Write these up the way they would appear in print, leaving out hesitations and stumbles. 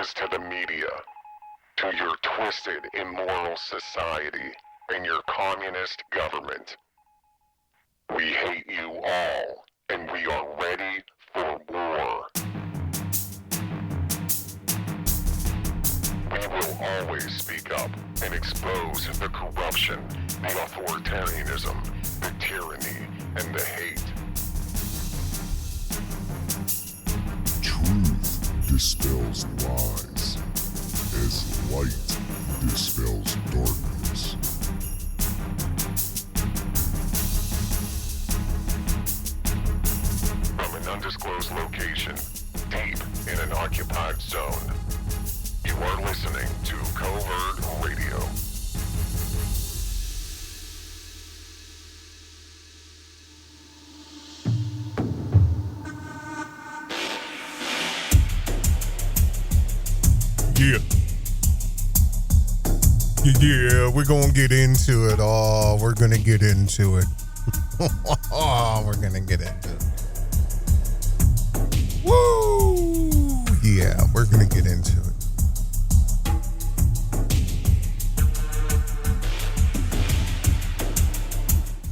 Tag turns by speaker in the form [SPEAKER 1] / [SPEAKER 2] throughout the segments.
[SPEAKER 1] is to the media, to your twisted, immoral society, and your communist government. We hate you all, and we are ready for war. We will always speak up and expose the corruption, the authoritarianism, the tyranny, and the hate.
[SPEAKER 2] Truth dispels lies, as light dispels darkness.
[SPEAKER 1] From an undisclosed location, deep in an occupied zone, you are listening to Covert Radio.
[SPEAKER 3] Yeah, we're gonna get into it. Oh, we're gonna get into it. Oh, we're gonna get into it. Woo! Yeah, we're gonna get into it.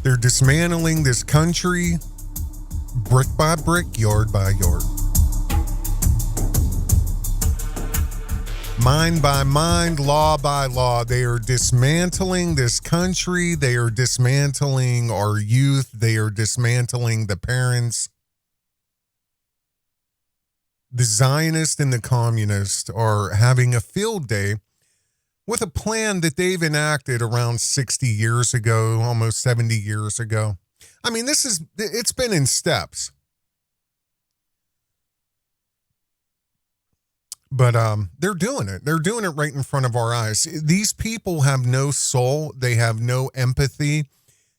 [SPEAKER 3] They're dismantling this country brick by brick, yard by yard. Mind by mind, law by law. They are dismantling this country. They are dismantling our youth. They are dismantling the parents. The Zionists and the communists are having a field day with a plan that they've enacted around 60 years ago, almost 70 years ago. I mean, it's been in steps. But they're doing it. They're doing it right in front of our eyes. These people have no soul. They have no empathy.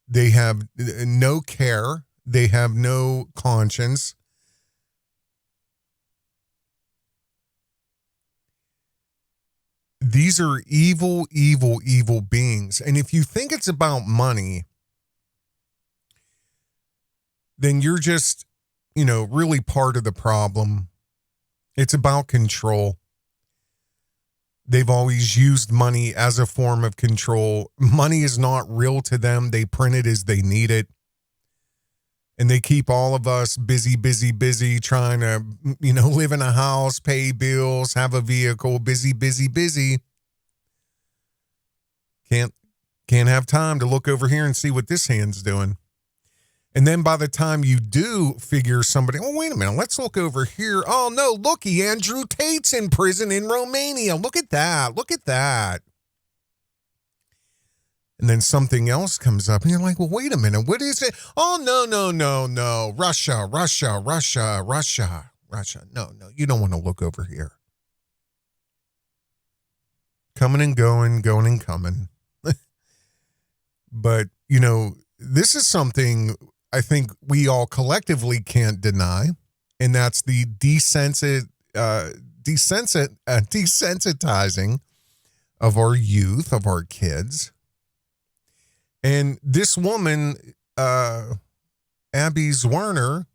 [SPEAKER 3] They have no care. They have no conscience. These are evil, evil, evil beings. And if you think it's about money, then you're just, really part of the problem. It's about control. They've always used money as a form of control. Money is not real to them. They print it as they need it. And they keep all of us busy, trying to, live in a house, pay bills, have a vehicle, busy. Can't have time to look over here and see what this hand's doing. And then by the time you do figure somebody, oh, wait a minute, let's look over here. Oh, no, looky, Andrew Tate's in prison in Romania. Look at that. And then something else comes up and you're like, well, wait a minute, what is it? Oh, no. Russia. No, you don't want to look over here. Coming and going and coming. But, this is something I think we all collectively can't deny, and that's the desensitizing of our youth, of our kids. And this woman, Abby Zwerner,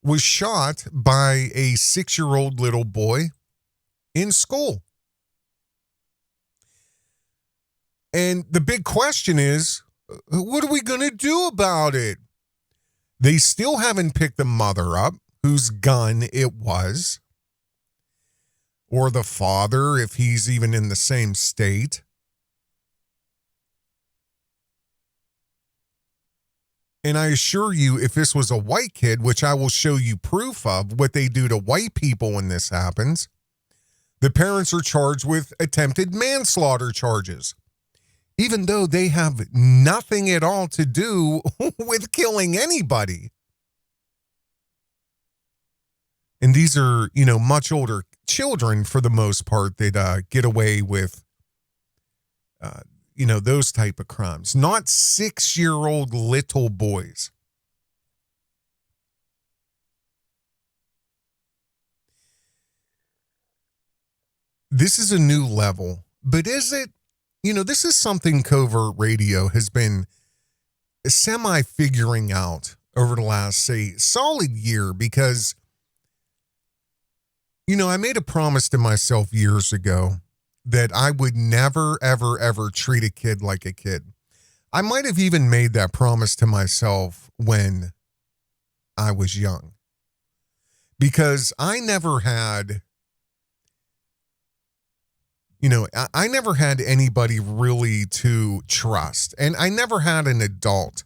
[SPEAKER 3] was shot by a 6-year-old little boy in school. And the big question is, what are we going to do about it? They still haven't picked the mother up, whose gun it was, or the father, if he's even in the same state. And I assure you, if this was a white kid, which I will show you proof of what they do to white people when this happens, the parents are charged with attempted manslaughter charges, even though they have nothing at all to do with killing anybody. And these are, much older children for the most part that get away with, those type of crimes. Not 6-year-old little boys. This is a new level, but is it? This is something Covert Radio has been semi-figuring out over the last, say, solid year, because, I made a promise to myself years ago that I would never, ever, ever treat a kid like a kid. I might have even made that promise to myself when I was young, because I never had, I never had anybody really to trust, and I never had an adult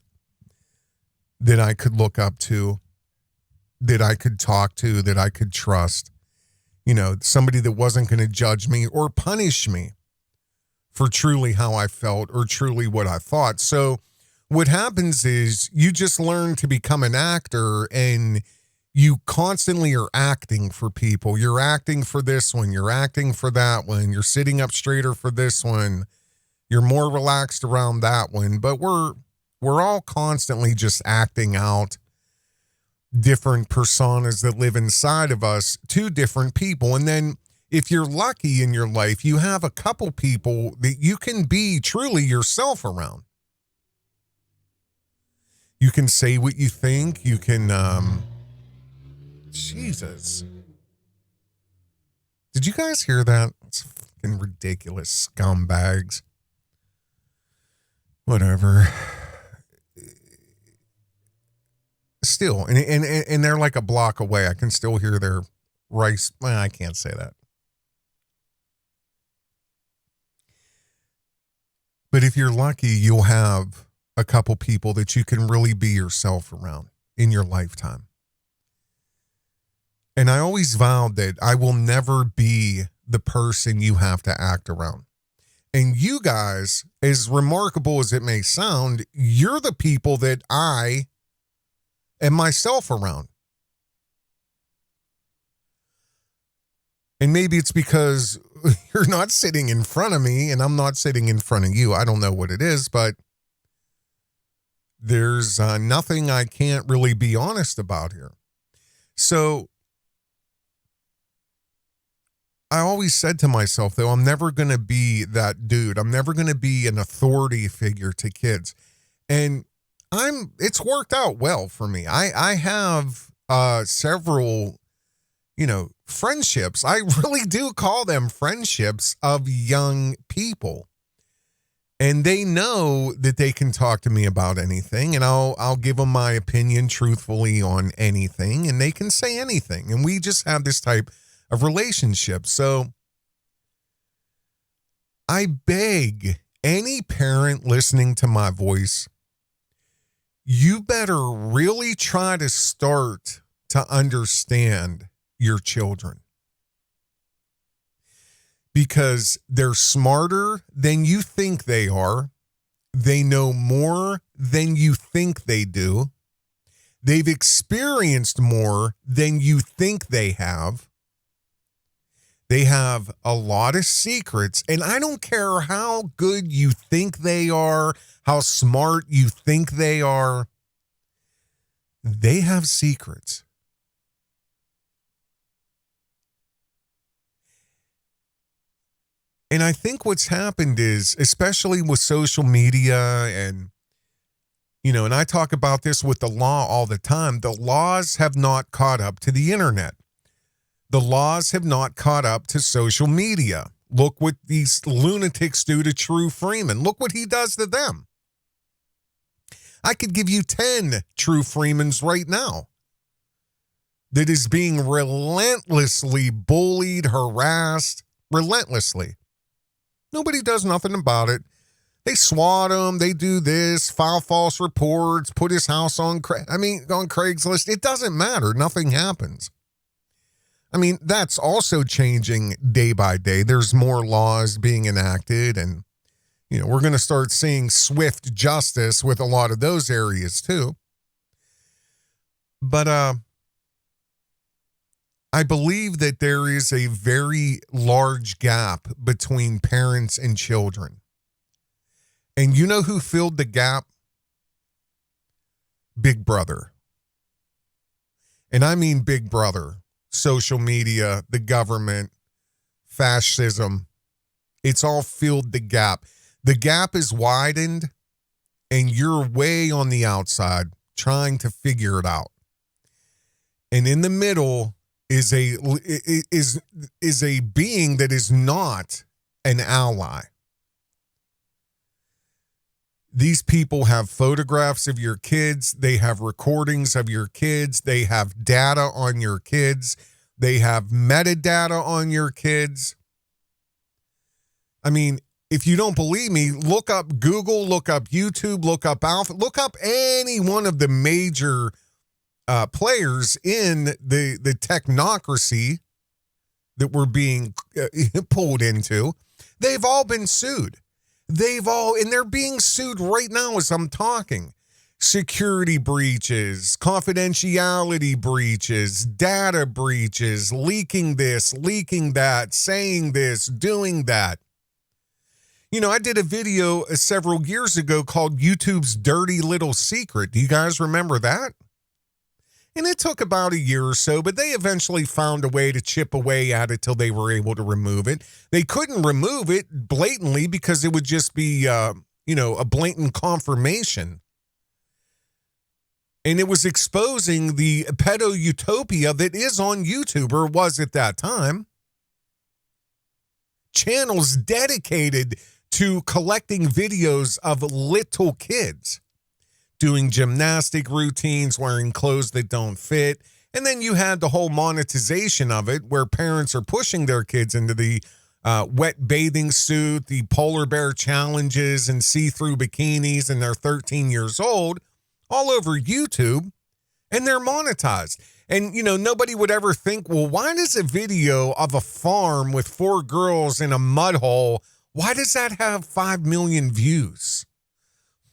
[SPEAKER 3] that I could look up to, that I could talk to, that I could trust, somebody that wasn't going to judge me or punish me for truly how I felt or truly what I thought. So what happens is you just learn to become an actor, and you constantly are acting for people. You're acting for this one. You're acting for that one. You're sitting up straighter for this one. You're more relaxed around that one. But we're all constantly just acting out different personas that live inside of us to different people. And then if you're lucky in your life, you have a couple people that you can be truly yourself around. You can say what you think. You can, Jesus. Did you guys hear that? It's fucking ridiculous scumbags. Whatever. Still, and they're like a block away. I can still hear their rice. Well, I can't say that. But if you're lucky, you'll have a couple people that you can really be yourself around in your lifetime. And I always vowed that I will never be the person you have to act around. And you guys, as remarkable as it may sound, you're the people that I am myself around. And maybe it's because you're not sitting in front of me and I'm not sitting in front of you. I don't know what it is, but there's nothing I can't really be honest about here. So I always said to myself, though, I'm never going to be that dude. I'm never going to be an authority figure to kids. And it's worked out well for me. I have several, friendships. I really do call them friendships of young people. And they know that they can talk to me about anything, and I'll give them my opinion truthfully on anything, and they can say anything. And we just have this type of relationship. So I beg any parent listening to my voice, you better really try to start to understand your children, because they're smarter than you think they are. They know more than you think they do. They've experienced more than you think they have. They have a lot of secrets, and I don't care how good you think they are, how smart you think they are. They have secrets. And I think what's happened is, especially with social media and I talk about this with the law all the time, the laws have not caught up to the internet. The laws have not caught up to social media. Look what these lunatics do to True Freeman. Look what he does to them. I could give you 10 True Freemans right now that is being relentlessly bullied, harassed, relentlessly. Nobody does nothing about it. They swat him. They do this, file false reports, put his house on Craigslist. It doesn't matter. Nothing happens. That's also changing day by day. There's more laws being enacted, and, we're going to start seeing swift justice with a lot of those areas too. But I believe that there is a very large gap between parents and children. And you know who filled the gap? Big Brother. And I mean Big Brother. Social media, the government, fascism. It's all filled the gap. The gap is widened, and you're way on the outside trying to figure it out. And in the middle is a being that is not an ally. These people have photographs of your kids. They have recordings of your kids. They have data on your kids. They have metadata on your kids. I mean, if you don't believe me, look up Google, look up YouTube, look up Alpha, look up any one of the major players in the technocracy that we're being pulled into. They've all been sued. And they're being sued right now as I'm talking. Security breaches, confidentiality breaches, data breaches, leaking this, leaking that, saying this, doing that. You know, I did a video several years ago called YouTube's Dirty Little Secret. Do you guys remember that? And it took about a year or so, but they eventually found a way to chip away at it till they were able to remove it. They couldn't remove it blatantly because it would just be, a blatant confirmation. And it was exposing the pedo-utopia that is on YouTube, or was at that time. Channels dedicated to collecting videos of little kids doing gymnastic routines, wearing clothes that don't fit. And then you had the whole monetization of it where parents are pushing their kids into the wet bathing suit, the polar bear challenges and see-through bikinis, and they're 13 years old all over YouTube, and they're monetized. And, nobody would ever think, well, why does a video of a farm with 4 girls in a mud hole, why does that have 5 million views?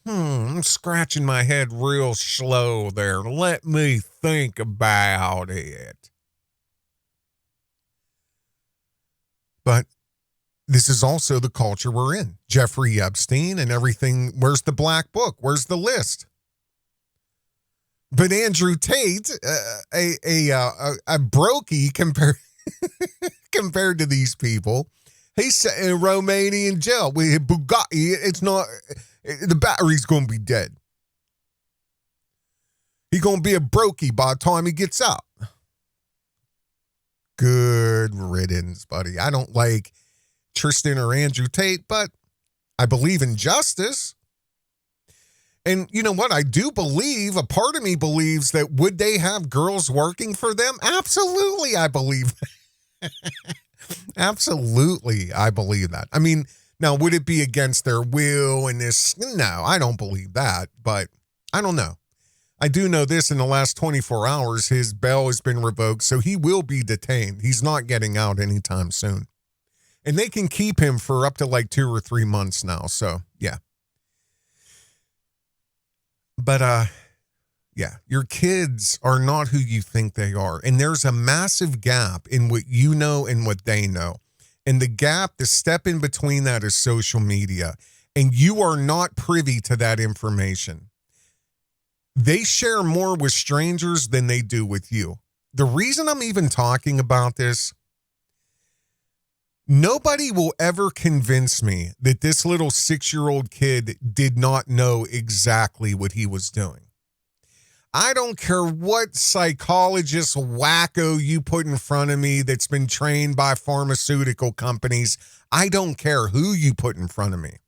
[SPEAKER 3] I'm scratching my head real slow there. Let me think about it. But this is also the culture we're in. Jeffrey Epstein and everything. Where's the black book? Where's the list? But Andrew Tate, a brokey compared to these people, he's in a Romanian jail with Bugatti. It's not, the battery's going to be dead. He's going to be a brokey by the time he gets out. Good riddance, buddy. I don't like Tristan or Andrew Tate, but I believe in justice. And you know what? I do believe, a part of me believes that would they have girls working for them? Absolutely, I believe that. Absolutely, I believe that. I mean, now, would it be against their will and this? No, I don't believe that, but I don't know. I do know this: in the last 24 hours, his bail has been revoked, so he will be detained. He's not getting out anytime soon. And they can keep him for up to like 2 or 3 months now, so yeah. But, yeah, your kids are not who you think they are. And there's a massive gap in what you know and what they know. And the gap, the step in between that is social media. And you are not privy to that information. They share more with strangers than they do with you. The reason I'm even talking about this, nobody will ever convince me that this little 6-year-old kid did not know exactly what he was doing. I don't care what psychologist wacko you put in front of me that's been trained by pharmaceutical companies. I don't care who you put in front of me.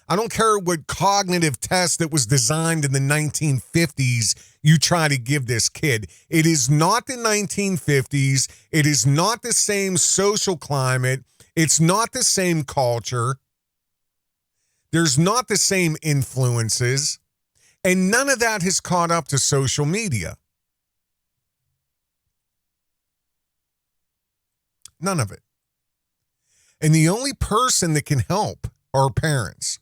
[SPEAKER 3] I don't care what cognitive test that was designed in the 1950s you try to give this kid. It is not the 1950s. It is not the same social climate. It's not the same culture. There's not the same influences. And none of that has caught up to social media. None of it. And the only person that can help are parents,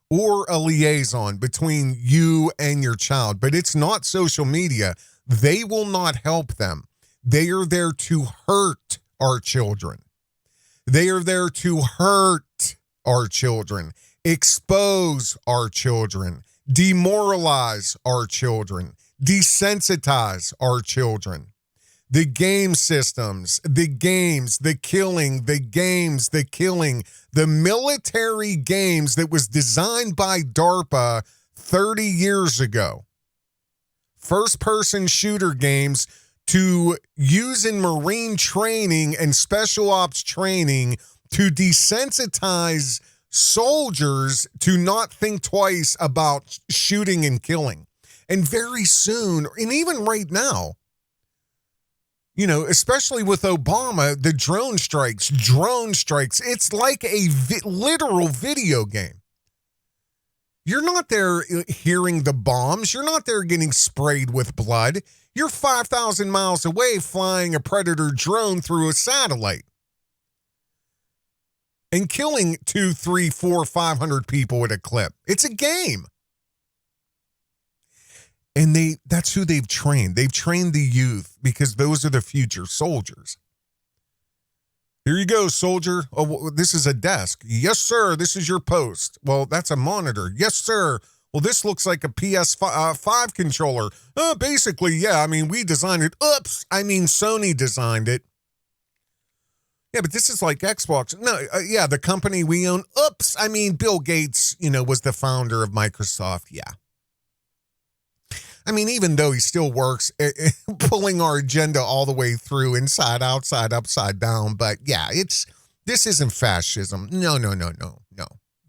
[SPEAKER 3] or a liaison between you and your child. But it's not social media. They will not help them. They are there to hurt our children. They are there to hurt our children, expose our children, demoralize our children, desensitize our children. The game systems, the games, the killing, the games, the killing, the military games that was designed by DARPA 30 years ago. First-person shooter games to use in Marine training and special ops training to desensitize soldiers to not think twice about shooting and killing. And very soon, and even right now, you know, especially with Obama, the drone strikes, it's like a literal video game. You're not there hearing the bombs. You're not there getting sprayed with blood. You're 5,000 miles away flying a Predator drone through a satellite and killing 2, 3, 4, 500 people at a clip. It's a game. And that's who they've trained. They've trained the youth because those are the future soldiers. Here you go, soldier. Oh, this is a desk. Yes, sir. This is your post. Well, that's a monitor. Yes, sir. Well, this looks like a PS5 controller. Basically, yeah. I mean, we designed it. Oops. I mean, Sony designed it. Yeah, but this is like Xbox. No, yeah, the company we own. Oops. I mean, Bill Gates, you know, was the founder of Microsoft. Yeah. I mean, even though he still works, pulling our agenda all the way through, inside, outside, upside down. But yeah, this isn't fascism. No.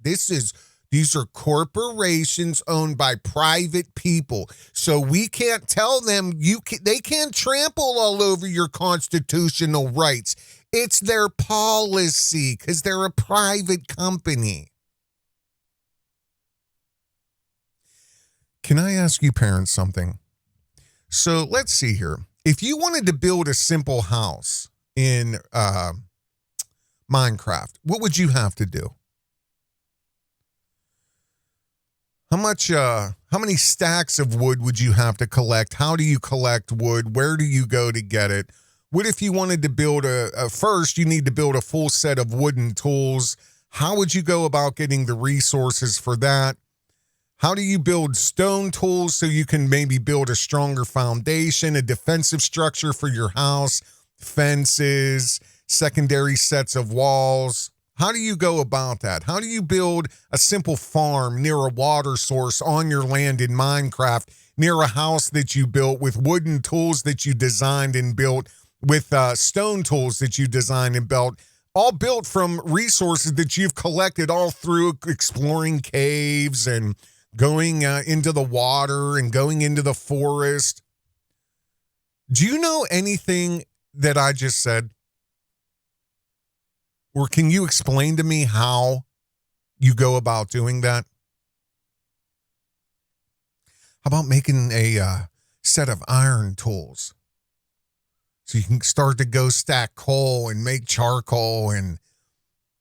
[SPEAKER 3] These are corporations owned by private people. So we can't tell them they can't trample all over your constitutional rights. It's their policy because they're a private company. Can I ask you parents something? So let's see here. If you wanted to build a simple house in Minecraft, what would you have to do? How many stacks of wood would you have to collect? How do you collect wood? Where do you go to get it? What if you wanted to build first you need to build a full set of wooden tools? How would you go about getting the resources for that? How do you build stone tools so you can maybe build a stronger foundation, a defensive structure for your house, fences, secondary sets of walls? How do you go about that? How do you build a simple farm near a water source on your land in Minecraft, near a house that you built with wooden tools that you designed and built, with stone tools that you designed and built, all built from resources that you've collected all through exploring caves and going into the water and going into the forest? Do you know anything that I just said? Or can you explain to me how you go about doing that? How about making a set of iron tools so you can start to go stack coal and make charcoal and,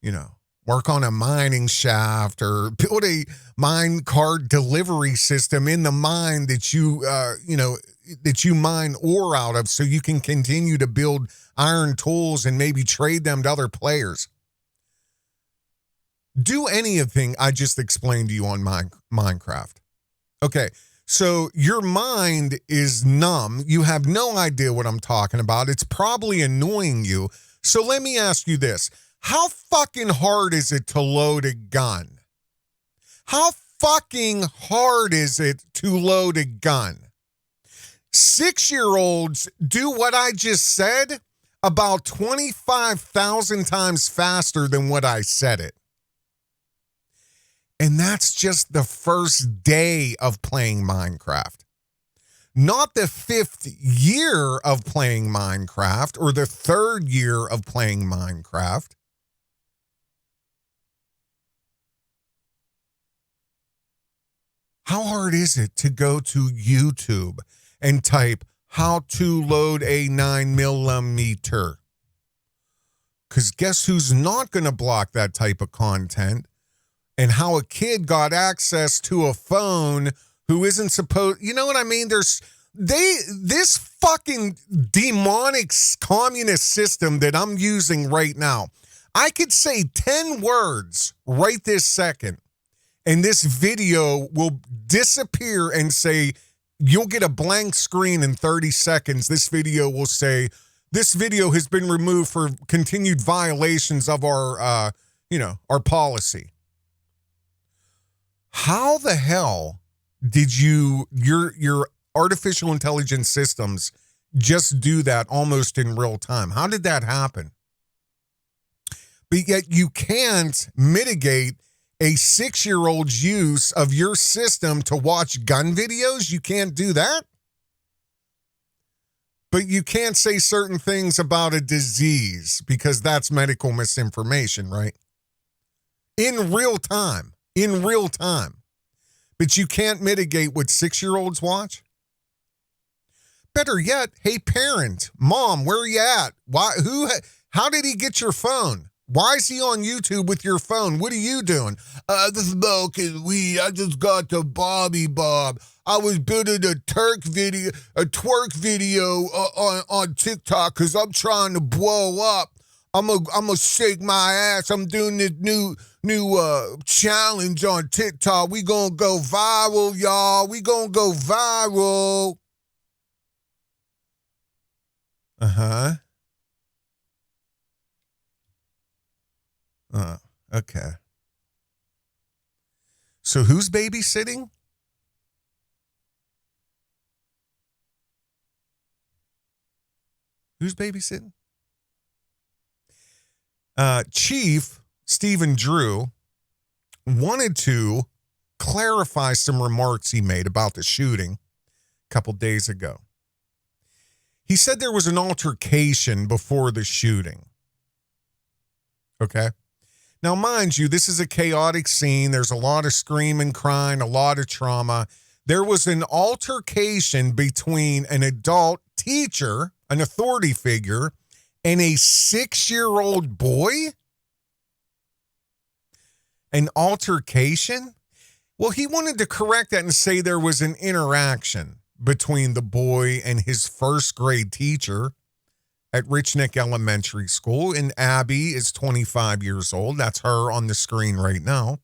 [SPEAKER 3] you know, work on a mining shaft or build a mine cart delivery system in the mine that you mine ore out of so you can continue to build iron tools and maybe trade them to other players. Do anything I just explained to you on Minecraft. Okay, so your mind is numb. You have no idea what I'm talking about. It's probably annoying you. So let me ask you this. How fucking hard is it to load a gun? How fucking hard is it to load a gun? 6-year-olds do what I just said about 25,000 times faster than what I said it. And that's just the first day of playing Minecraft. Not the 5th year of playing Minecraft or the 3rd year of playing Minecraft. How hard is it to go to YouTube and type how to load a 9mm? Because guess who's not going to block that type of content? And how a kid got access to a phone who isn't supposed, you know what I mean? This fucking demonic communist system that I'm using right now, I could say 10 words right this second, and this video will disappear and say, you'll get a blank screen in 30 seconds. This video will say, this video has been removed for continued violations of our our policy. How the hell did your artificial intelligence systems just do that almost in real time. How did that happen? But yet you can't mitigate a 6-year-old's use of your system to watch gun videos. You can't do that. But you can't say certain things about a disease because that's medical misinformation, right? In real time. But you can't mitigate what 6-year-olds watch? Better yet, hey parent, mom, where are you at? How did he get your phone? Why is he on YouTube with your phone? What are you doing? The smoking weed. I just got the Bobby Bob. I was building a twerk video on TikTok because I'm trying to blow up. I'm gonna shake my ass. I'm doing this new challenge on TikTok. We gonna go viral, y'all. We gonna go viral. Okay. So who's babysitting? Who's babysitting? Chief Stephen Drew wanted to clarify some remarks he made about the shooting a couple days ago. He said there was an altercation before the shooting. Okay. Now, mind you, this is a chaotic scene. There's a lot of screaming, crying, a lot of trauma. There was an altercation between an adult teacher, an authority figure, and a 6-year-old boy? An altercation? Well, he wanted to correct that and say there was an interaction between the boy and his first grade teacher at Rich Neck Elementary School. And Abby is 25 years old. That's her on the screen right now.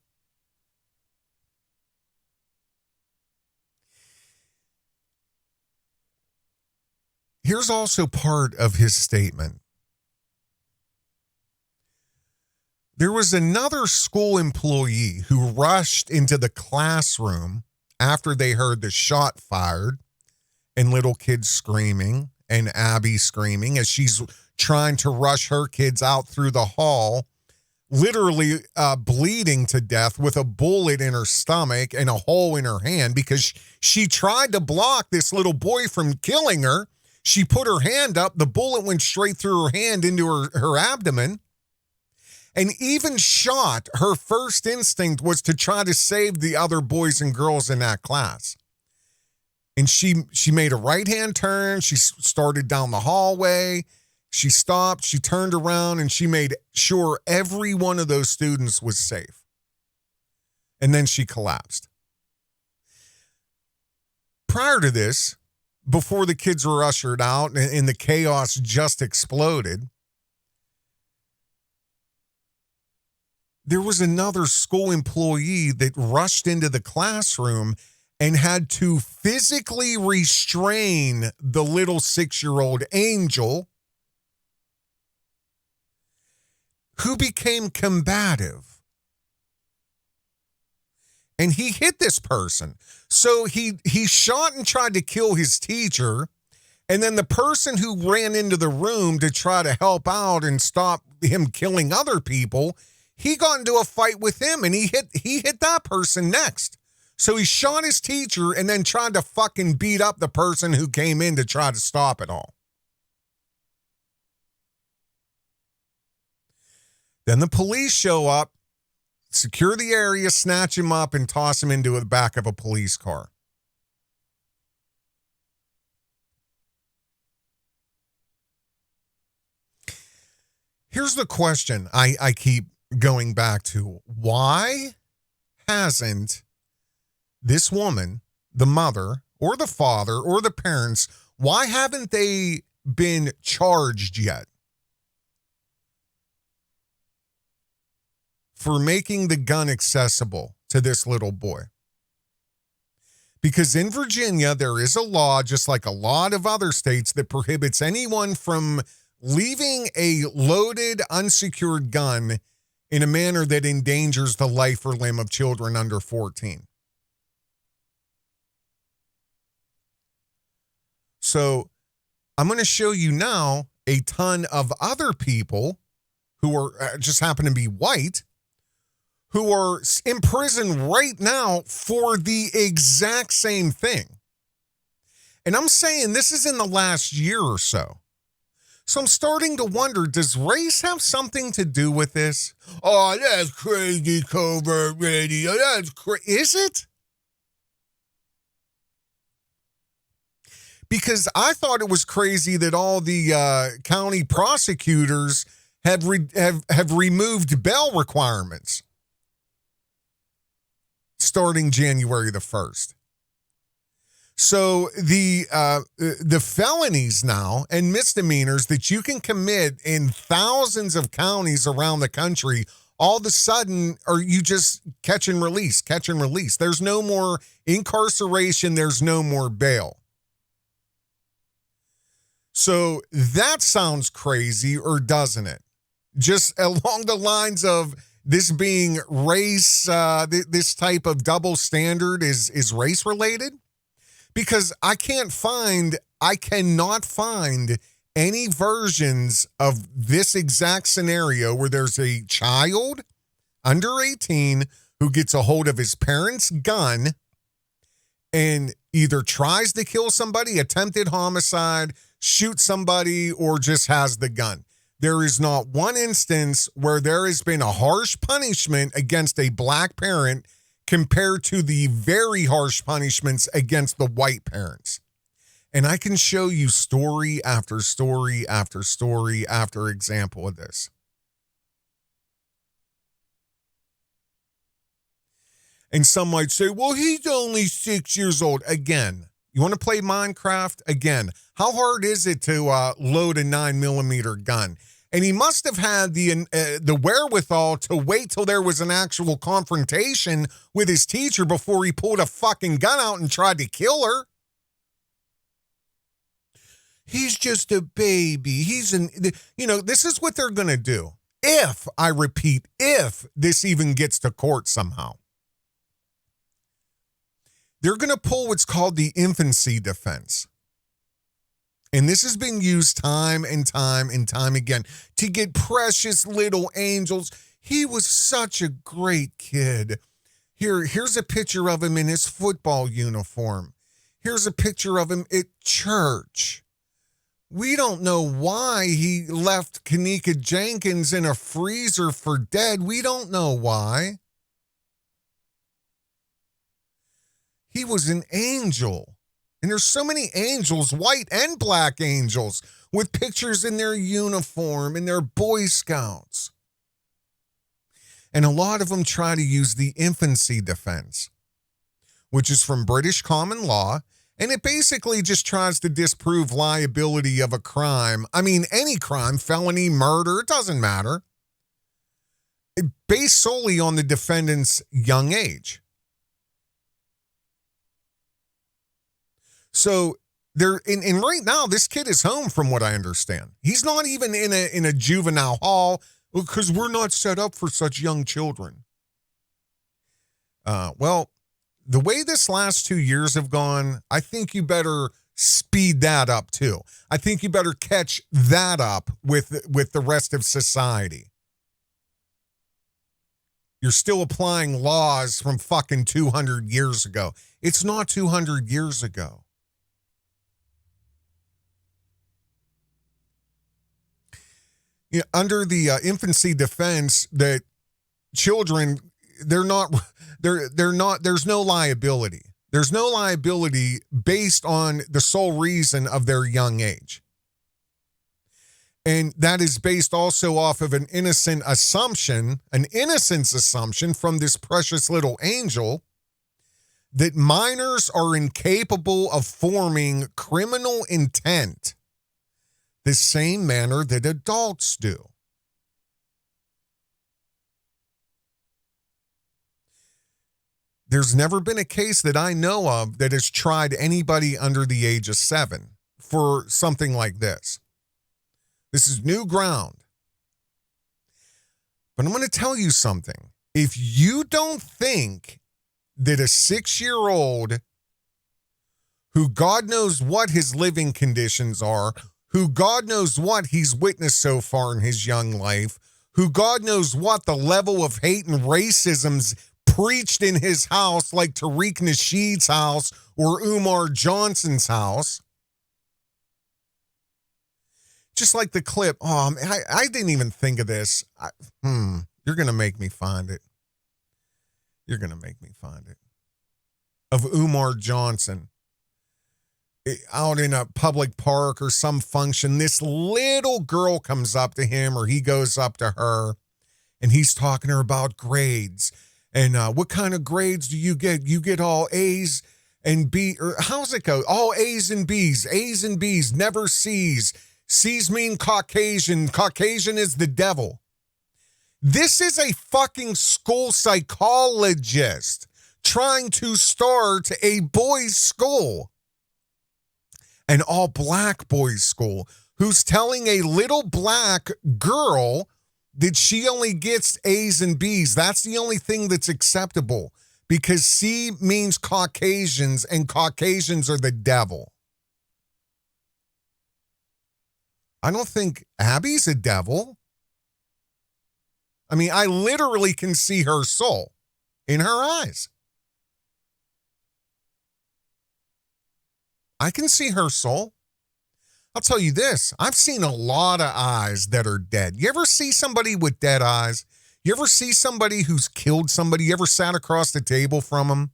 [SPEAKER 3] Here's also part of his statement. There was another school employee who rushed into the classroom after they heard the shot fired and little kids screaming and Abby screaming as she's trying to rush her kids out through the hall, literally bleeding to death with a bullet in her stomach and a hole in her hand because she tried to block this little boy from killing her. She put her hand up. The bullet went straight through her hand into her abdomen. And even shot, her first instinct was to try to save the other boys and girls in that class. And she made a right-hand turn. She started down the hallway. She stopped. She turned around, and she made sure every one of those students was safe. And then she collapsed. Prior to this, before the kids were ushered out and the chaos just exploded, there was another school employee that rushed into the classroom and had to physically restrain the little 6-year-old Angel, who became combative. And he hit this person. So he shot and tried to kill his teacher. And then the person who ran into the room to try to help out and stop him killing other people, he got into a fight with him and he hit that person next. So he shot his teacher and then tried to fucking beat up the person who came in to try to stop it all. Then the police show up, secure the area, snatch him up, and toss him into the back of a police car. Here's the question I keep going back to. Why hasn't this woman, the mother or the father or the parents, why haven't they been charged yet for making the gun accessible to this little boy? Because in Virginia, there is a law, just like a lot of other states, that prohibits anyone from leaving a loaded, unsecured gun in a manner that endangers the life or limb of children under 14. So I'm going to show you now a ton of other people who are just happen to be white who are in prison right now for the exact same thing. And I'm saying this is in the last year or so. So I'm starting to wonder, does race have something to do with this? Oh, that's crazy, Covert Radio. That's crazy. Is it? Because I thought it was crazy that all the county prosecutors have removed bail requirements starting January the 1st. So the felonies now and misdemeanors that you can commit in thousands of counties around the country, all of a sudden, are you just catch and release. There's no more incarceration. There's no more bail. So that sounds crazy, or doesn't it? Just along the lines of this being race, this type of double standard is race related. Because I cannot find any versions of this exact scenario where there's a child under 18 who gets a hold of his parents' gun and either tries to kill somebody, attempted homicide, shoot somebody, or just has the gun. There is not one instance where there has been a harsh punishment against a black parent compared to the very harsh punishments against the white parents. And I can show you story after story after story after example of this. And some might say, well, he's only 6 years old. Again, you want to play Minecraft? Again, how hard is it to load a 9mm gun? And he must have had the wherewithal to wait till there was an actual confrontation with his teacher before he pulled a fucking gun out and tried to kill her. He's just a baby. This is what they're going to do. If, I repeat, if this even gets to court somehow. They're going to pull what's called the infancy defense. And this has been used time and time and time again to get precious little angels. He was such a great kid. Here's a picture of him in his football uniform. Here's a picture of him at church. We don't know why he left Kanika Jenkins in a freezer for dead. We don't know why. He was an angel. And there's so many angels, white and black angels, with pictures in their uniform and their Boy Scouts. And a lot of them try to use the infancy defense, which is from British common law. And it basically just tries to disprove liability of a crime. I mean, any crime, felony, murder, it doesn't matter. Based solely on the defendant's young age. So and right now, this kid is home from what I understand. He's not even in a juvenile hall because we're not set up for such young children. Well, the way this last 2 years have gone, I think you better speed that up too. I think you better catch that up with the rest of society. You're still applying laws from fucking 200 years ago. It's not 200 years ago. You know, under the infancy defense, that children, there's no liability. There's no liability based on the sole reason of their young age. And that is based also off of an innocence assumption from this precious little angel that minors are incapable of forming criminal intent the same manner that adults do. There's never been a case that I know of that has tried anybody under the age of 7 for something like this. This is new ground. But I'm going to tell you something. If you don't think that a 6-year-old who God knows what his living conditions are, who God knows what he's witnessed so far in his young life, who God knows what the level of hate and racism's preached in his house, like Tariq Nasheed's house or Umar Johnson's house. Just like the clip. Oh, I didn't even think of this. You're going to make me find it. You're going to make me find it. Of Umar Johnson. Out in a public park or some function, this little girl comes up to him, or he goes up to her, and he's talking to her about grades. And what kind of grades do you get? You get all A's and B, or how's it go? All A's and B's, never C's. C's mean Caucasian. Caucasian is the devil. This is a fucking school psychologist trying to start a boys' school. An all-black boys' school, who's telling a little black girl that she only gets A's and B's. That's the only thing that's acceptable, because C means Caucasians, and Caucasians are the devil. I don't think Abby's a devil. I mean, I literally can see her soul in her eyes. I can see her soul. I'll tell you this. I've seen a lot of eyes that are dead. You ever see somebody with dead eyes? You ever see somebody who's killed somebody? You ever sat across the table from them?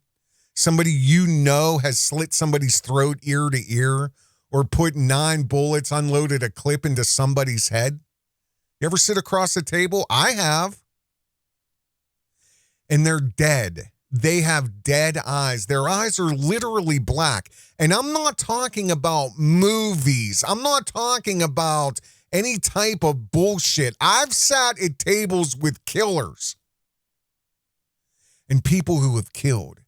[SPEAKER 3] Somebody you know has slit somebody's throat ear to ear, or put 9 bullets, unloaded a clip into somebody's head? You ever sit across the table? I have. And they're dead. They have dead eyes. Their eyes are literally black. And I'm not talking about movies. I'm not talking about any type of bullshit. I've sat at tables with killers and people who have killed.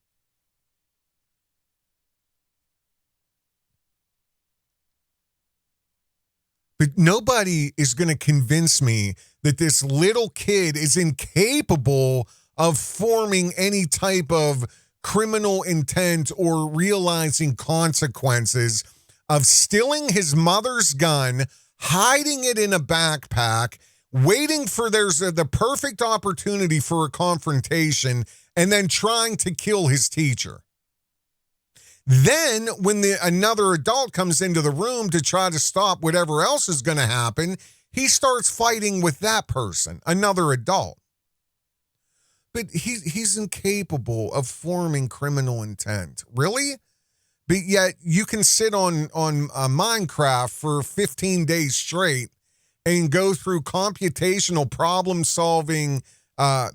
[SPEAKER 3] But nobody is going to convince me that this little kid is incapable of forming any type of criminal intent or realizing consequences of stealing his mother's gun, hiding it in a backpack, waiting for the perfect opportunity for a confrontation, and then trying to kill his teacher. Then when another adult comes into the room to try to stop whatever else is going to happen, he starts fighting with that person, another adult. But he's incapable of forming criminal intent. Really? But yet you can sit on Minecraft for 15 days straight and go through computational problem-solving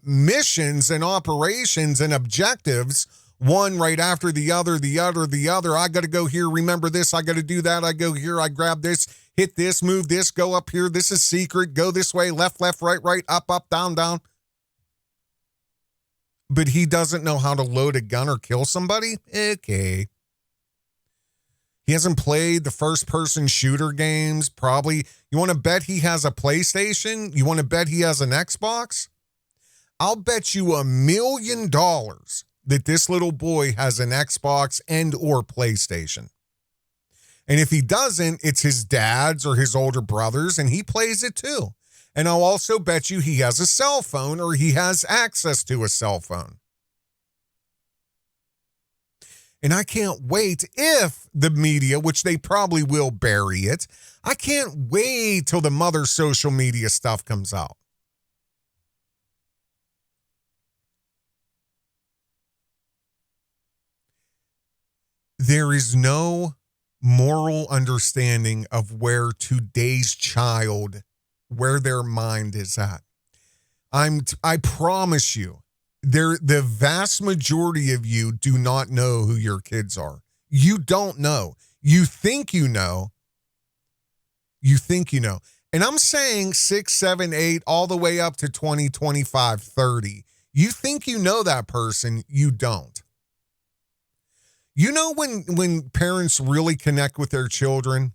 [SPEAKER 3] missions and operations and objectives, one right after the other. I got to go here, remember this, I got to do that, I go here, I grab this, hit this, move this, go up here, this is secret, go this way, left, right, up, down. But he doesn't know how to load a gun or kill somebody? Okay. He hasn't played the first-person shooter games, probably. You want to bet he has a PlayStation? You want to bet he has an Xbox? I'll bet you $1 million that this little boy has an Xbox and or PlayStation. And if he doesn't, it's his dad's or his older brother's, and he plays it too. And I'll also bet you he has a cell phone, or he has access to a cell phone. And I can't wait, if the media, which they probably will bury it, I can't wait till the mother social media stuff comes out. There is no moral understanding of where today's child, where their mind is at. I promise you, the vast majority of you do not know who your kids are. You don't know. You think you know. And I'm saying 6, 7, 8, all the way up to 20, 25, 30. You think you know that person, you don't. You know when parents really connect with their children?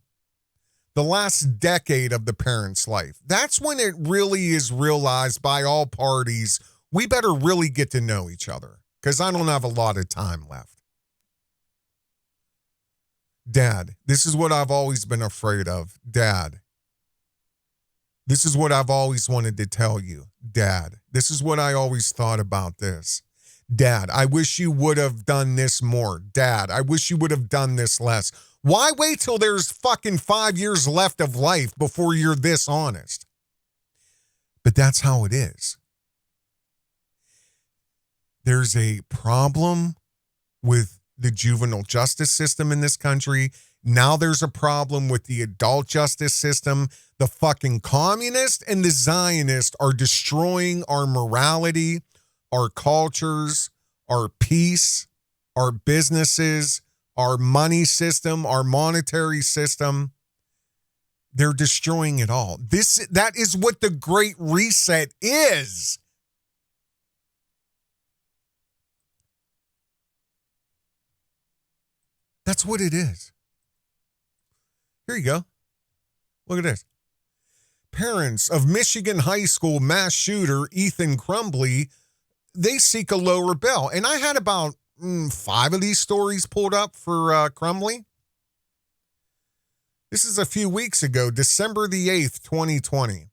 [SPEAKER 3] The last decade of the parent's life. That's when it really is realized by all parties, we better really get to know each other, because I don't have a lot of time left. Dad, this is what I've always been afraid of. Dad, this is what I've always wanted to tell you. Dad, this is what I always thought about this. Dad, I wish you would have done this more. Dad, I wish you would have done this less. Why wait till there's fucking 5 years left of life before you're this honest? But that's how it is. There's a problem with the juvenile justice system in this country. Now there's a problem with the adult justice system. The fucking communists and the Zionists are destroying our morality, our cultures, our peace, our businesses, our money system, our monetary system. They're destroying it all. That is what the Great Reset is. That's what it is. Here you go. Look at this. Parents of Michigan high school mass shooter Ethan Crumbley, they seek a lower bail. And I had about 5 of these stories pulled up for Crumbley. This is a few weeks ago, December the 8th, 2020.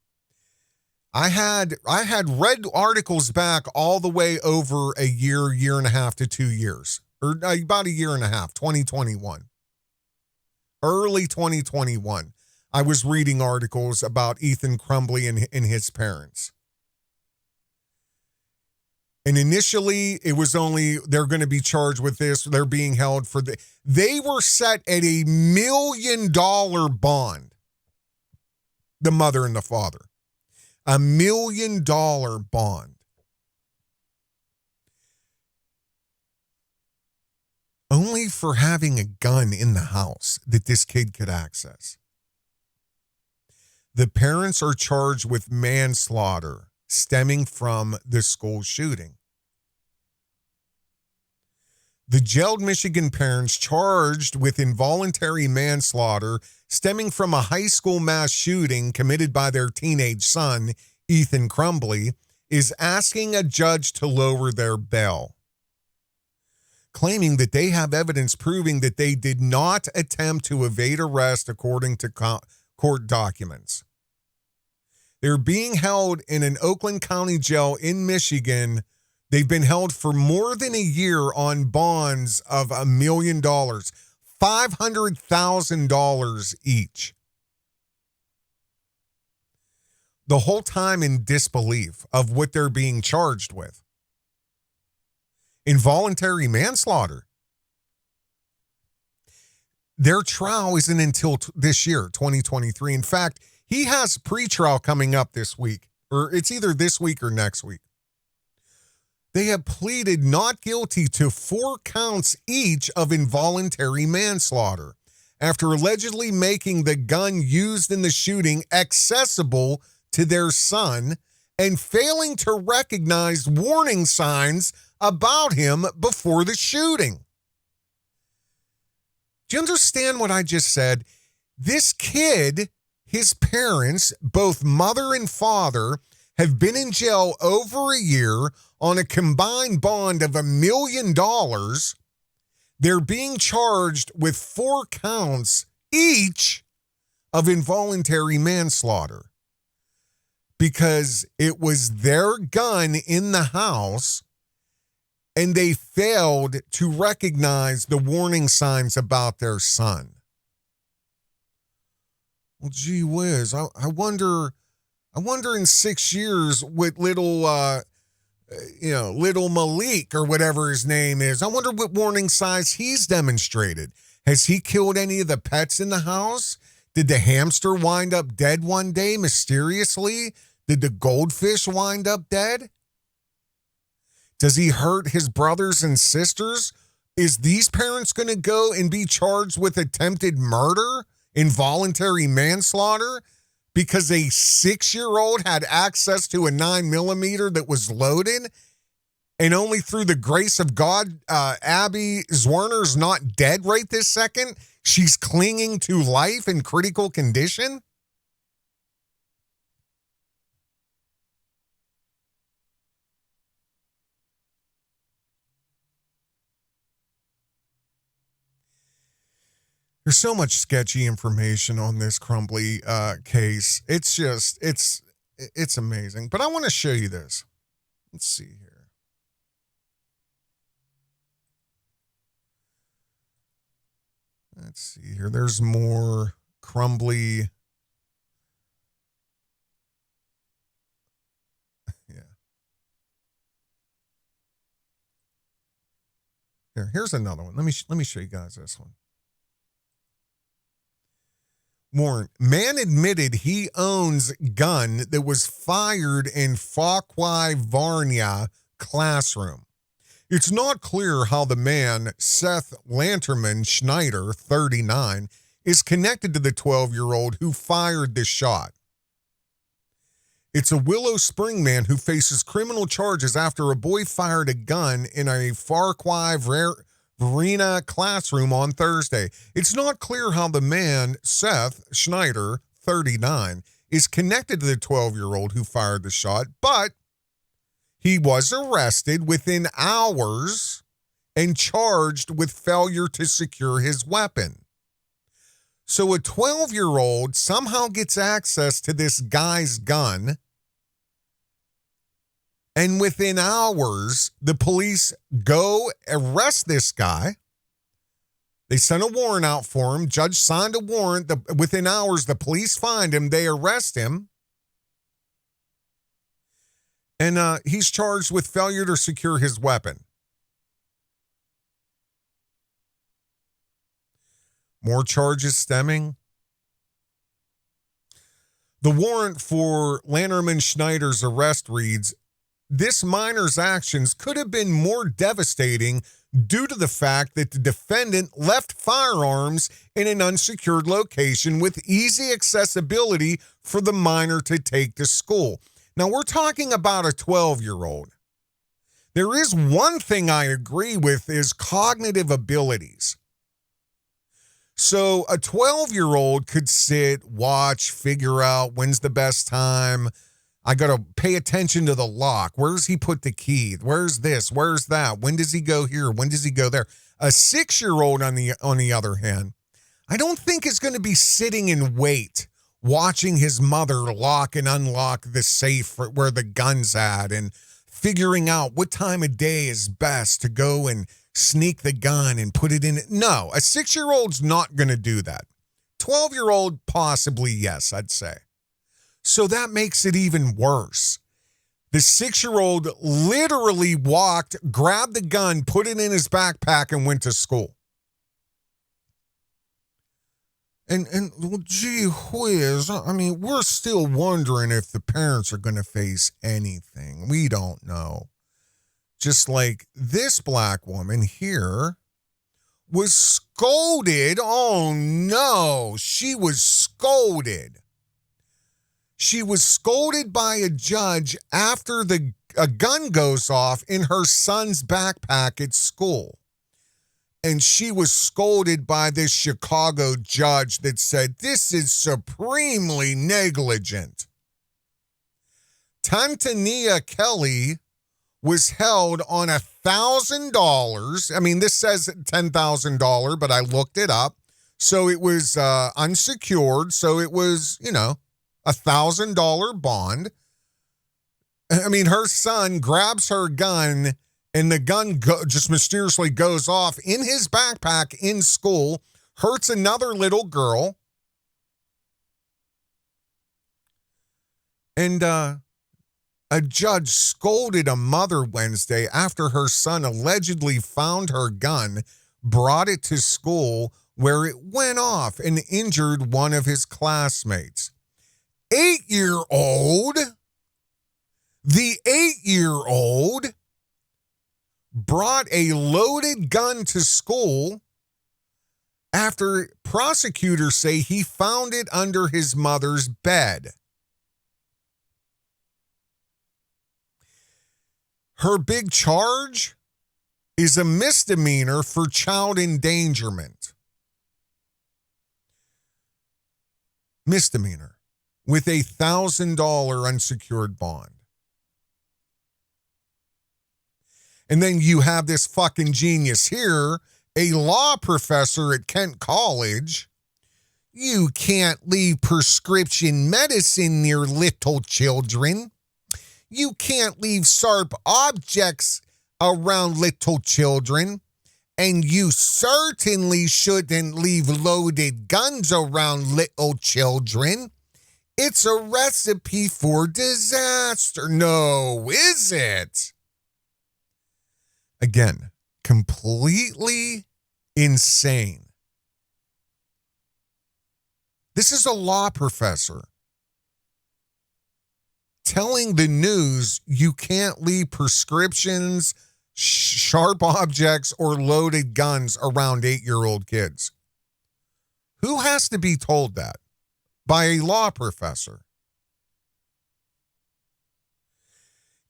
[SPEAKER 3] I had read articles back all the way over a year and a half to 2 years, or about a year and a half, 2021. Early 2021, I was reading articles about Ethan Crumbley and his parents. And initially, it was only they're going to be charged with this. They're being held for they were set at $1 million bond. The mother and the father. $1 million bond. Only for having a gun in the house that this kid could access. The parents are charged with manslaughter stemming from the school shooting. The jailed Michigan parents charged with involuntary manslaughter stemming from a high school mass shooting committed by their teenage son, Ethan Crumbley, is asking a judge to lower their bail, claiming that they have evidence proving that they did not attempt to evade arrest according to court documents. They're being held in an Oakland County jail in Michigan. They've been held for more than a year on bonds of $1 million, $500,000 each. The whole time in disbelief of what they're being charged with. Involuntary manslaughter. Their trial isn't until this year, 2023. In fact, he has pretrial coming up this week, or it's either this week or next week. They have pleaded not guilty to 4 counts each of involuntary manslaughter after allegedly making the gun used in the shooting accessible to their son and failing to recognize warning signs about him before the shooting. Do you understand what I just said? This kid, his parents, both mother and father, have been in jail over a year on a combined bond of $1 million. They're being charged with 4 counts each of involuntary manslaughter because it was their gun in the house and they failed to recognize the warning signs about their son. Well, gee whiz, I wonder in 6 years with little Malik or whatever his name is, I wonder what warning signs he's demonstrated. Has he killed any of the pets in the house? Did the hamster wind up dead one day mysteriously? Did the goldfish wind up dead? Does he hurt his brothers and sisters? Is these parents going to go and be charged with attempted murder, involuntary manslaughter, because a 6-year-old had access to a 9mm that was loaded, and only through the grace of God, Abby Zwerner's not dead right this second? She's clinging to life in critical condition? There's so much sketchy information on this Crumbly case. It's just, it's amazing. But I want to show you this. Let's see here. Let's see here. There's more Crumbly. Yeah. Here's another one. Let me show you guys this one. Warrant. Man admitted he owns gun that was fired in Factual Varnia classroom. It's not clear how the man, Seth Lanterman Schneider, 39, is connected to the 12-year-old who fired the shot. It's a Willow Spring man who faces criminal charges after a boy fired a gun in a Factual Varnia classroom on Thursday. It's not clear how the man, Seth Schneider, 39, is connected to the 12-year-old who fired the shot, but he was arrested within hours and charged with failure to secure his weapon. So a 12-year-old somehow gets access to this guy's gun, and within hours, the police go arrest this guy. They sent a warrant out for him. Judge signed a warrant. Within hours, the police find him. They arrest him. And he's charged with failure to secure his weapon. More charges stemming. The warrant for Lanterman Schneider's arrest reads, this minor's actions could have been more devastating due to the fact that the defendant left firearms in an unsecured location with easy accessibility for the minor to take to school. Now, we're talking about a 12-year-old. There is one thing I agree with is cognitive abilities. So a 12-year-old could sit, watch, figure out when's the best time. I got to pay attention to the lock. Where's he put the key? Where's this? Where's that? When does he go here? When does he go there? A 6-year-old, on the other hand, I don't think is going to be sitting in wait, watching his mother lock and unlock the safe where the gun's at and figuring out what time of day is best to go and sneak the gun and put it in. No, a 6-year-old's not going to do that. 12-year-old, possibly, yes, I'd say. So that makes it even worse. The 6-year-old literally walked, grabbed the gun, put it in his backpack, and went to school. And well, gee whiz, I mean, we're still wondering if the parents are going to face anything. We don't know. Just like this black woman here was scolded. Oh, no, she was scolded. She was scolded by a judge after a gun goes off in her son's backpack at school. And she was scolded by this Chicago judge that said, this is supremely negligent. Tantania Kelly was held on $1,000. I mean, this says $10,000, but I looked it up. So it was unsecured. So it was, $1,000 bond. I mean, her son grabs her gun and the gun just mysteriously goes off in his backpack in school, hurts another little girl. And a judge scolded a mother Wednesday after her son allegedly found her gun, brought it to school where it went off and injured one of his classmates. The 8-year-old brought a loaded gun to school after prosecutors say he found it under his mother's bed. Her big charge is a misdemeanor for child endangerment. Misdemeanor. With a $1,000 unsecured bond. And then you have this fucking genius here a law professor at Kent College, you can't leave prescription medicine near little children. You can't leave sharp objects around little children. And you certainly shouldn't leave loaded guns around little children. It's a recipe for disaster. No, is it? Again, completely insane. This is a law professor telling the news you can't leave prescriptions, sharp objects, or loaded guns around 8-year-old kids. Who has to be told that? By a law professor.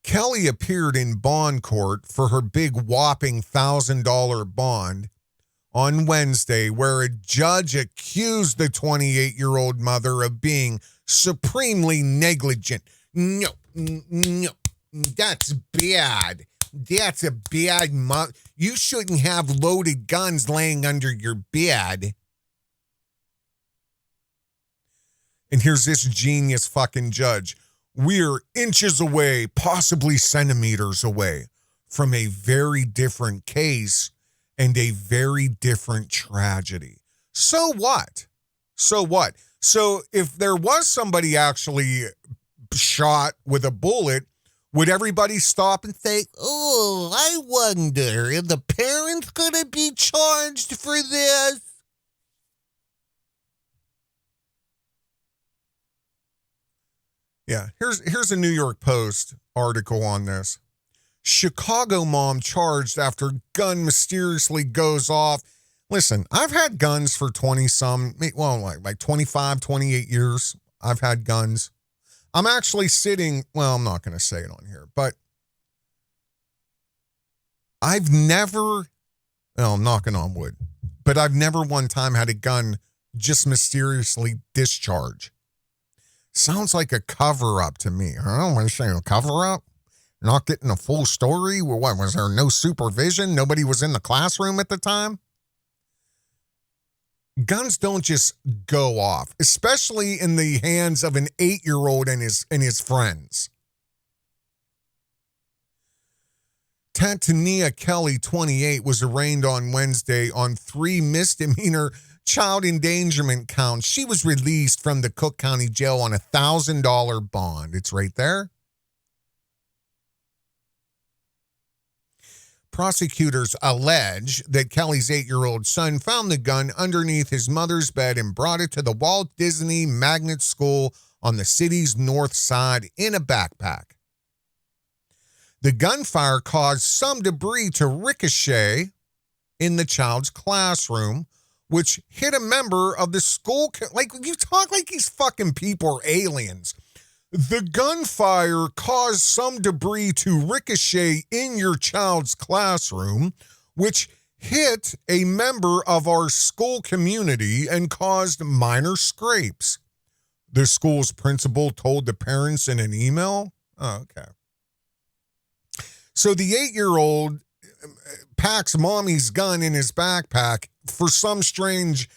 [SPEAKER 3] Kelly appeared in bond court for her big whopping $1,000 bond on Wednesday, where a judge accused the 28-year-old mother of being supremely negligent. No, that's bad. That's a bad mother. You shouldn't have loaded guns laying under your bed. And here's this genius fucking judge. We're inches away, possibly centimeters away, from a very different case and a very different tragedy. So what? So what? So if there was somebody actually shot with a bullet, would everybody stop and say, oh, I wonder if the parents going to be charged for this? Yeah, here's a New York Post article on this. Chicago mom charged after gun mysteriously goes off. Listen, I've had guns for 20-some, well, like 25, 28 years. I've had guns. I'm actually sitting, well, I'm not going to say it on here, but I've never, well, I'm knocking on wood, but I've never one time had a gun just mysteriously discharge. Sounds like a cover-up to me. I don't want to say a cover-up. Not getting a full story. Well, what, was there no supervision? Nobody was in the classroom at the time? Guns don't just go off, especially in the hands of an 8-year-old and his friends. Tantania Kelly, 28, was arraigned on Wednesday on 3 misdemeanor child endangerment counts. She was released from the Cook County Jail on a $1,000 bond. It's right there. Prosecutors allege that Kelly's 8-year-old son found the gun underneath his mother's bed and brought it to the Walt Disney Magnet School on the city's north side in a backpack. The gunfire caused some debris to ricochet in the child's classroom, which hit a member of the school. Like, you talk like these fucking people are aliens. The gunfire caused some debris to ricochet in your child's classroom, which hit a member of our school community and caused minor scrapes. The school's principal told the parents in an email. Oh, okay. So the 8-year-old packs mommy's gun in his backpack for some strange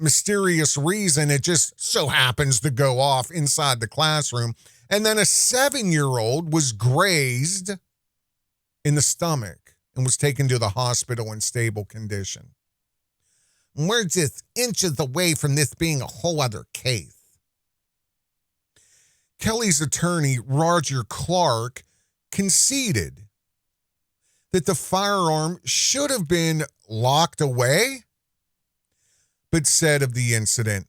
[SPEAKER 3] mysterious reason. It just so happens to go off inside the classroom. And then a 7-year-old was grazed in the stomach and was taken to the hospital in stable condition. We're just inches away from this being a whole other case. Kelly's attorney, Roger Clark, conceded that the firearm should have been locked away, but said of the incident,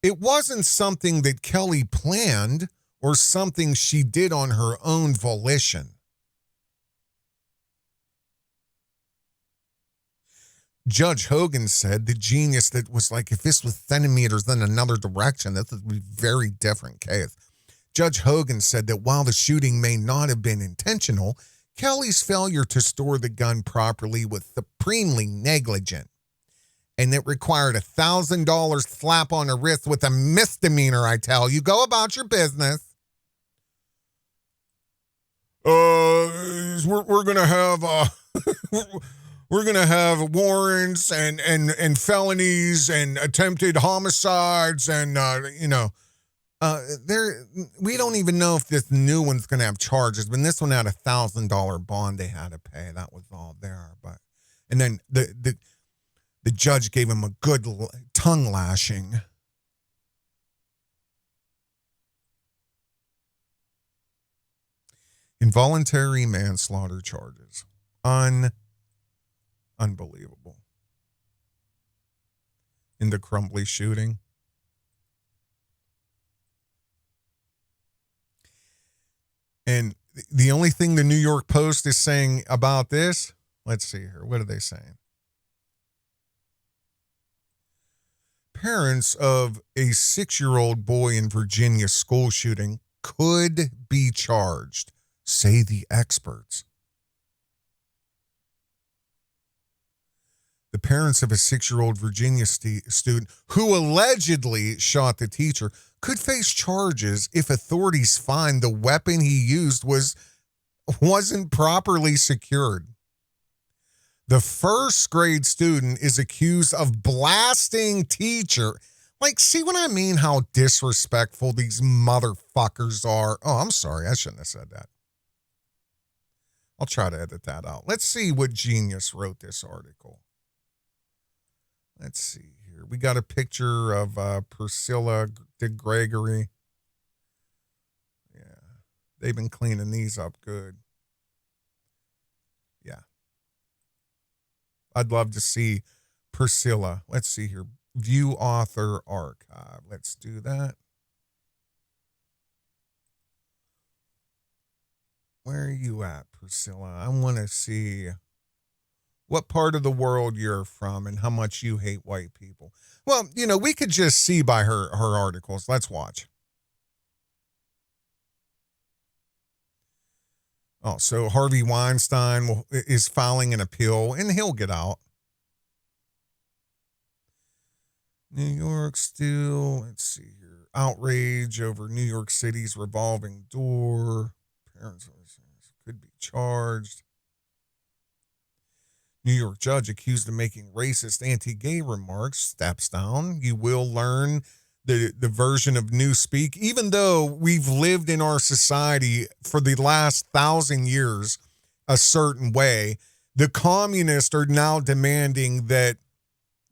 [SPEAKER 3] it wasn't something that Kelly planned or something she did on her own volition. Judge Hogan said the genius that was like, if this was centimeters in another direction, that would be a very different case. Judge Hogan said that while the shooting may not have been intentional, Kelly's failure to store the gun properly was supremely negligent. And it required a $1,000 slap on the wrist with a misdemeanor, I tell you. Go about your business. We're going to have, we're going to have warrants and felonies and attempted homicides and, we don't even know if this new one's going to have charges. But this one had $1,000 bond they had to pay. That was all there. And then the judge gave him a good tongue lashing. Involuntary manslaughter charges. Unbelievable. In the Crumbly shooting. And the only thing the New York Post is saying about this, let's see here. What are they saying? Parents of a 6-year-old boy in Virginia school shooting could be charged, say the experts. The parents of a 6-year-old Virginia student who allegedly shot the teacher could face charges if authorities find the weapon he used wasn't properly secured. The first grade student is accused of blasting teacher. Like, see what I mean? How disrespectful these motherfuckers are. Oh, I'm sorry. I shouldn't have said that. I'll try to edit that out. Let's see what genius wrote this article. Let's see here. We got a picture of Priscilla DeGregory. Yeah. They've been cleaning these up good. Yeah. I'd love to see Priscilla. Let's see here. View author archive. Let's do that. Where are you at, Priscilla? I want to see what part of the world you're from and how much you hate white people. Well, we could just see by her articles. Let's watch. Oh, so Harvey Weinstein is filing an appeal, and he'll get out. New York still, let's see here. Outrage over New York City's revolving door. Parents could be charged. New York judge accused of making racist anti-gay remarks steps down. You will learn the version of Newspeak, even though we've lived in our society for the last 1,000 years a certain way. The communists are now demanding that,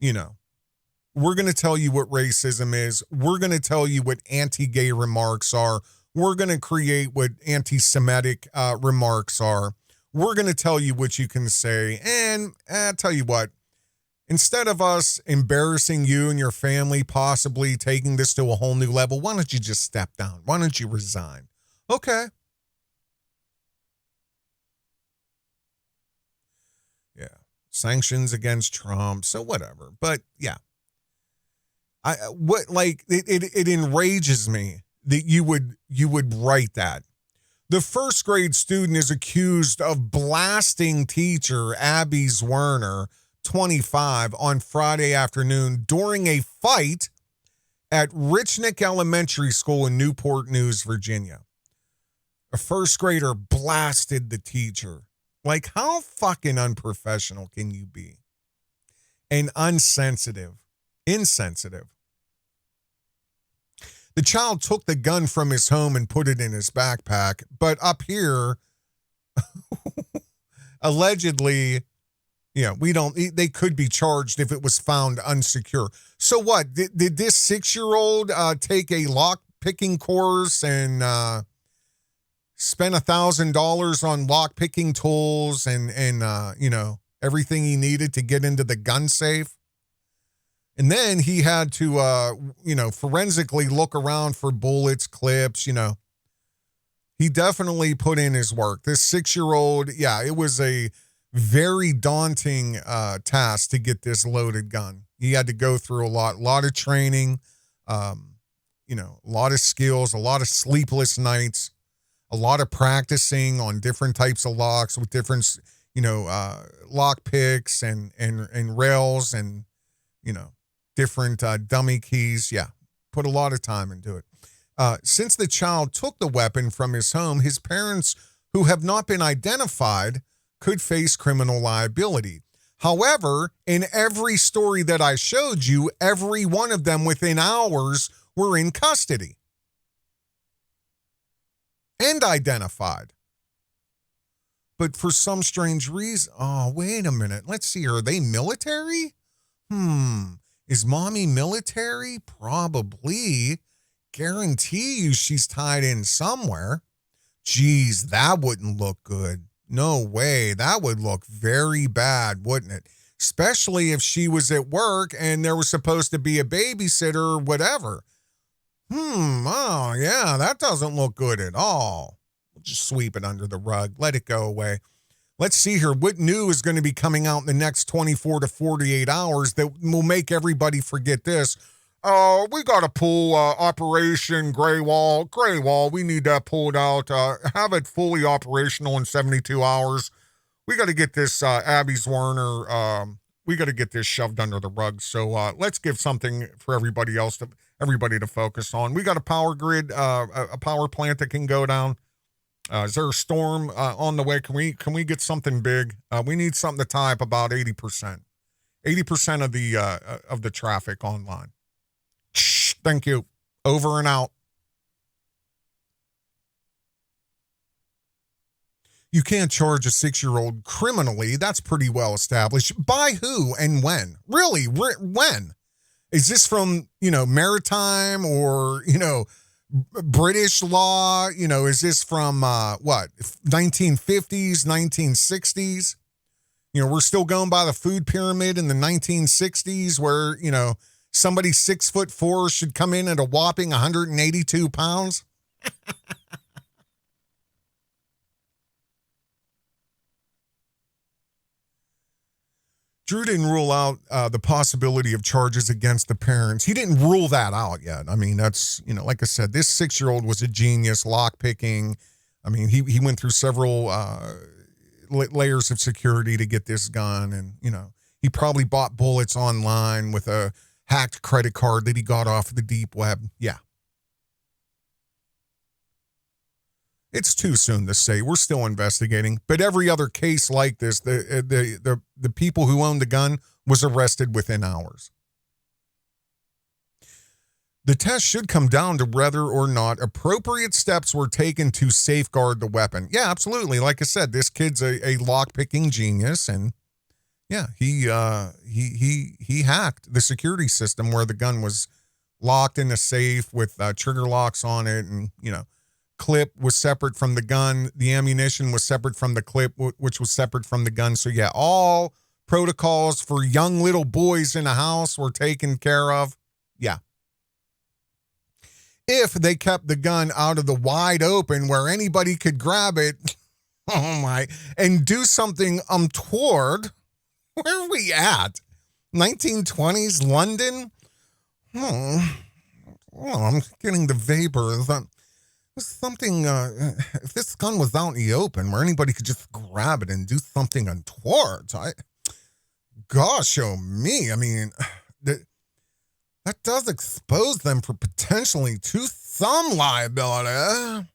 [SPEAKER 3] we're going to tell you what racism is. We're going to tell you what anti-gay remarks are. We're going to create what anti-Semitic remarks are. We're going to tell you what you can say. And I'll tell you what, instead of us embarrassing you and your family, possibly taking this to a whole new level, why don't you just step down? Why don't you resign? Okay. Yeah. Sanctions against Trump. So whatever. But yeah. It enrages me that you would write that. The first grade student is accused of blasting teacher Abby Zwerner, 25, on Friday afternoon during a fight at Richnick Elementary School in Newport News, Virginia. A first grader blasted the teacher. Like, how fucking unprofessional can you be? And insensitive. The child took the gun from his home and put it in his backpack. But up here, allegedly, they could be charged if it was found unsecure. So what? Did this 6-year-old take a lock picking course and spend $1,000 on lock picking tools and everything he needed to get into the gun safe? And then he had to, forensically look around for bullets, clips, He definitely put in his work. This 6-year-old, it was a very daunting task to get this loaded gun. He had to go through a lot of training, a lot of skills, a lot of sleepless nights, a lot of practicing on different types of locks with different, lock picks and rails and, different dummy keys. Yeah, put a lot of time into it. Since the child took the weapon from his home, his parents, who have not been identified, could face criminal liability. However, in every story that I showed you, every one of them within hours were in custody and identified. But for some strange reason, oh, wait a minute. Let's see. Are they military? Is mommy military? Probably. Guarantee you she's tied in somewhere. Geez, that wouldn't look good. No way. That would look very bad, wouldn't it? Especially if she was at work and there was supposed to be a babysitter or whatever. Oh, yeah, that doesn't look good at all. We'll just sweep it under the rug. Let it go away. Let's see here. What new is going to be coming out in the next 24 to 48 hours that will make everybody forget this? We got to pull Operation Gray Wall. Gray Wall, we need that pulled out. Have it fully operational in 72 hours. We got to get this Abby's Werner. We got to get this shoved under the rug. So let's give something for everybody to focus on. We got a power grid, a power plant that can go down. Is there a storm on the way? Can we get something big? We need something to tie up about 80%. 80% of the traffic online. Shh, thank you. Over and out. You can't charge a 6-year-old criminally. That's pretty well established. By who and when? Really, when? Is this from, maritime or, British law? Is this from, 1950s, 1960s? We're still going by the food pyramid in the 1960s where, somebody 6'4" should come in at a whopping 182 pounds. Drew didn't rule out the possibility of charges against the parents. He didn't rule that out yet. I mean, that's, like I said, this 6-year-old was a genius, lockpicking. I mean, he went through several layers of security to get this gun. And, he probably bought bullets online with a hacked credit card that he got off the deep web. Yeah. It's too soon to say. We're still investigating. But every other case like this, the people who owned the gun was arrested within hours. The test should come down to whether or not appropriate steps were taken to safeguard the weapon. Yeah, absolutely. Like I said, this kid's a lock-picking genius, and yeah, he hacked the security system where the gun was locked in a safe with trigger locks on it, and clip was separate from the gun. The ammunition was separate from the clip, which was separate from the gun. So yeah, all protocols for young little boys in a house were taken care of. Yeah. If they kept the gun out of the wide open where anybody could grab it, oh my, and do something untoward, where are we at? 1920s London? Oh, I'm getting the vapor. Something, if this gun was out in the open where anybody could just grab it and do something untoward, gosh, oh me, I mean, that does expose them for potentially to some liability.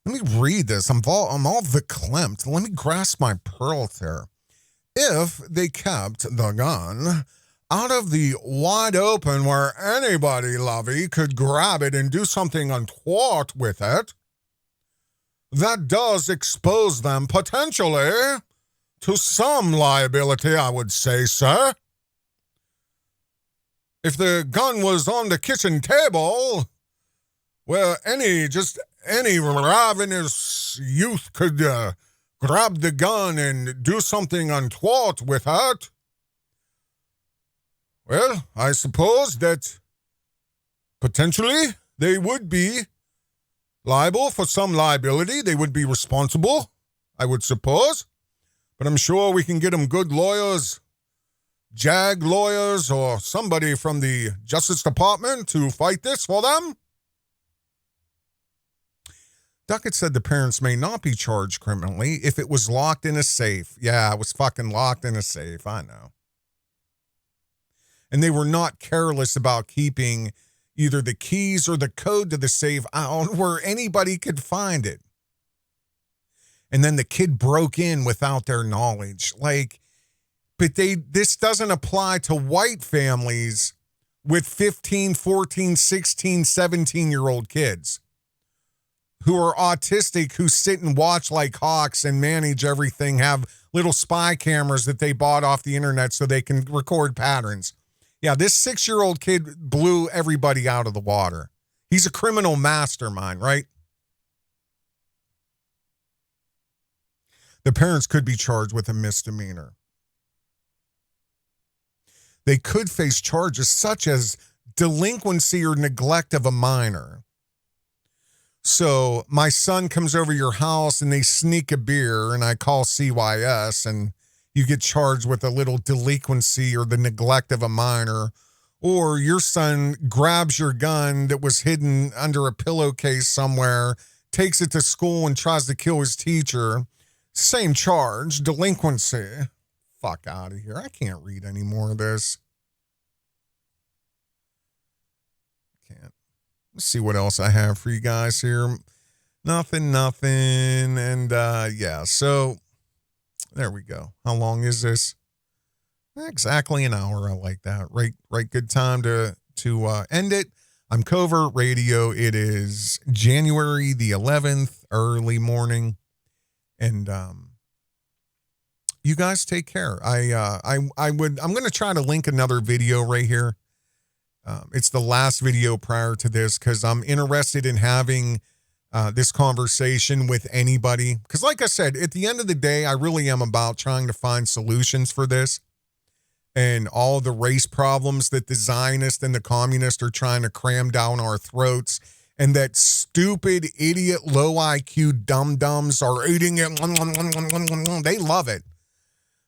[SPEAKER 3] Let me read this. I'm all verklempt. Let me grasp my pearls here. If they kept the gun out of the wide open where anybody, lovey, could grab it and do something untoward with it, that does expose them potentially to some liability, I would say, sir. If the gun was on the kitchen table, where any ravenous youth could grab the gun and do something untoward with it, well, I suppose that potentially they would be liable for some liability. They would be responsible, I would suppose. But I'm sure we can get them good lawyers, JAG lawyers, or somebody from the Justice Department to fight this for them. Duckett said the parents may not be charged criminally if it was locked in a safe. Yeah, it was fucking locked in a safe. I know. And they were not careless about keeping either the keys or the code to the safe out where anybody could find it. And then the kid broke in without their knowledge. Like, But this doesn't apply to white families with 15, 14, 16, 17-year-old kids who are autistic, who sit and watch like hawks and manage everything, have little spy cameras that they bought off the internet so they can record patterns. Yeah, this 6-year-old kid blew everybody out of the water. He's a criminal mastermind, right? The parents could be charged with a misdemeanor. They could face charges such as delinquency or neglect of a minor. So my son comes over your house and they sneak a beer and I call CYS and you get charged with a little delinquency or the neglect of a minor. Or your son grabs your gun that was hidden under a pillowcase somewhere, takes it to school and tries to kill his teacher. Same charge, delinquency. Fuck out of here. I can't read any more of this. Can't. Let's see what else I have for you guys here. Nothing. And yeah, so there we go. How long is this? Exactly an hour. I like that. Right. Good time to end it. I'm Covert Radio. It is January the 11th, early morning. And you guys take care. I'm going to try to link another video right here. It's the last video prior to this because I'm interested in having this conversation with anybody. Because like I said, at the end of the day, I really am about trying to find solutions for this and all the race problems that the Zionists and the communists are trying to cram down our throats. And that stupid, idiot, low IQ dum-dums are eating it. They love it.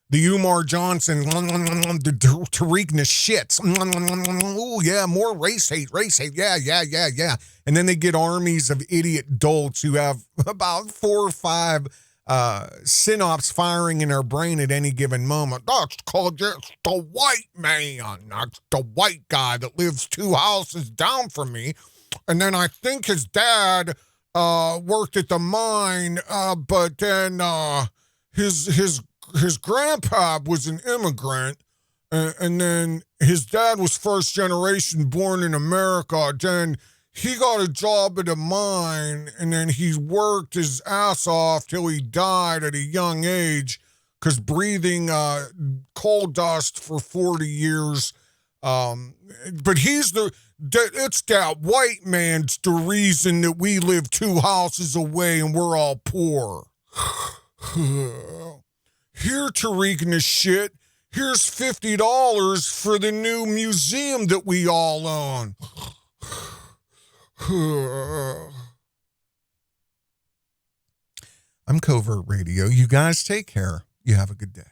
[SPEAKER 3] The Umar Johnson, the Tariq shits. Oh, yeah, more race hate. Yeah. And then they get armies of idiot dolts who have about 4 or 5 synops firing in their brain at any given moment. That's called just the white man. That's the white guy that lives 2 houses down from me. And then I think his dad worked at the mine, but then his grandpa was an immigrant, and then his dad was first generation born in America. Then he got a job at a mine, and then he worked his ass off till he died at a young age because breathing coal dust for 40 years. But it's that white man's the reason that we live 2 houses away and we're all poor. Here, Tariq shit, here's $50 for the new museum that we all own. I'm Covert Radio. You guys take care. You have a good day.